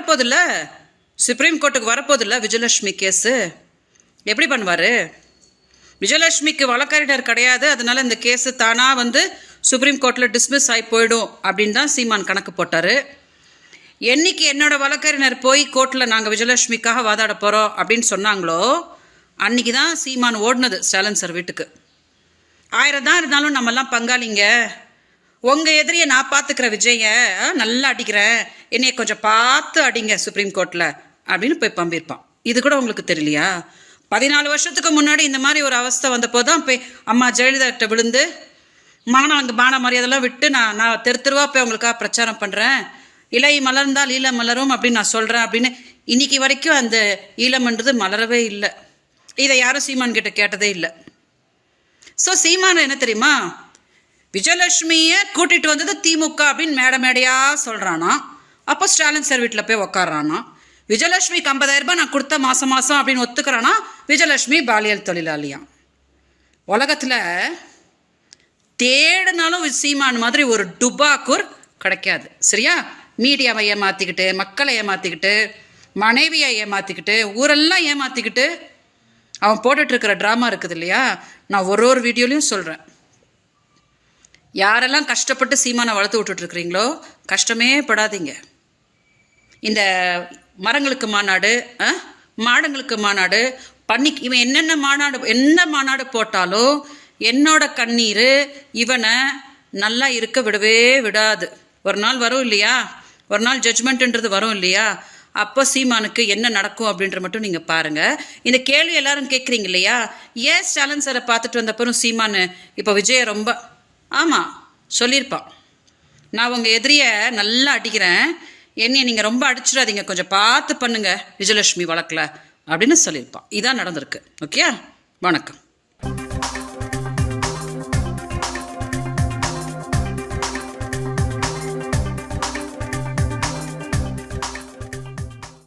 வரப்போதில்ல, supreme கோர்ட்டுக்கு வரப்போதில்ல Vijayalakshmi case. எப்படி பண்ணுவார்? விஜயலட்சுமிக்கு வழக்கறிஞர் கிடையாது, அதனால இந்த கேஸு தானாக வந்து சுப்ரீம் கோர்ட்டில் டிஸ்மிஸ் ஆகி போயிடும் அப்படின்னு தான் சீமான் கணக்கு போட்டார். என்னைக்கு என்னோட வழக்கறிஞர் போய் கோர்ட்டில் நாங்கள் விஜயலட்சுமிக்காக வாதாட போகிறோம் அப்படின்னு சொன்னாங்களோ அன்றைக்கி தான் சீமான் ஓடினது ஸ்டாலின் சார் வீட்டுக்கு. 1000 தான் இருந்தாலும் நம்மெல்லாம் பங்காளிங்க, உங்கள் எதிரியை நான் பார்த்துக்கிறேன், விஜயை நல்லா அடிக்கிறேன், என்னைய கொஞ்சம் பார்த்து அடிங்க சுப்ரீம் கோர்ட்டில் அப்படின்னு போய் பம்பிருப்பான். இது கூட உங்களுக்கு தெரியலையா? 14 வருஷத்துக்கு முன்னாடி இந்த மாதிரி ஒரு அவஸ்தை வந்தப்போ தான் போய் அம்மா ஜெயலலிதாட்ட விழுந்து மான மரியாதைலாம் விட்டு நான் தெருவா போய் அவங்களுக்காக பிரச்சாரம் பண்ணுறேன், இலை மலர்ந்தால் ஈழம் மலரும் அப்படின்னு நான் சொல்கிறேன் அப்படின்னு. இன்னைக்கு வரைக்கும் அந்த ஈழம்ன்றது மலரவே இல்லை. இதை யாரும் சீமான் கிட்ட கேட்டதே இல்லை. ஸோ சீமான் என்ன தெரியுமா, விஜயலட்சுமியை கூட்டிகிட்டு வந்தது திமுக அப்படின்னு மேடையாக சொல்கிறானா. அப்போ ஸ்டாலின் சார் வீட்டில் போய் உக்காடுறானா. விஜயலட்சுமிக்கு 50,000 ரூபாய் நான் கொடுத்த மாதம் அப்படின்னு ஒத்துக்கிறானா. விஜயலட்சுமி பாலியல் தொழிலாளியா. உலகத்தில் தேடினாலும் சீமான் மாதிரி ஒரு டுபாக்கூர் கிடைக்காது. சரியா? மீடியாவை ஏமாற்றிக்கிட்டு, மக்களை ஏமாற்றிக்கிட்டு, மனைவியை ஏமாற்றிக்கிட்டு, ஊரெல்லாம் ஏமாற்றிக்கிட்டு அவன் போட்டுட்ருக்கிற ட்ராமா இருக்குது இல்லையா. நான் ஒரு வீடியோலையும் சொல்கிறேன், யாரெல்லாம் கஷ்டப்பட்டு சீமானை வளர்த்து விட்டுட்ருக்குறீங்களோ கஷ்டமே படாதீங்க. இந்த மரங்களுக்கு மாநாடு, மாடங்களுக்கு மாநாடு பண்ணி இவன் என்ன மாநாடு போட்டாலும் என்னோட கண்ணீர் இவனை நல்லா இருக்க விடவே விடாது. ஒரு நாள் வரும் இல்லையா, ஒரு நாள் ஜட்ஜ்மெண்ட்டுன்றது வரும் இல்லையா, அப்போ சீமானுக்கு என்ன நடக்கும் அப்படின்ற மட்டும் நீங்கள் பாருங்கள். இந்த கேள்வி எல்லாரும் கேட்குறீங்க இல்லையா, ஏன் ஸ்டாலின் சாரை பார்த்துட்டு வந்தப்பறம் சீமானு இப்போ விஜயை ரொம்ப ஆமாம் சொல்லியிருப்பான், நான் உங்கள் எதிரியை நல்லா அடிக்கிறேன், என்னையை நீங்கள் ரொம்ப அடிச்சிடாதீங்க, கொஞ்சம் பார்த்து பண்ணுங்க விஜயலட்சுமி வழக்கில் அப்படின்னு சொல்லியிருப்பான். இதான் நடந்திருக்கு. ஓகே, வணக்கம்.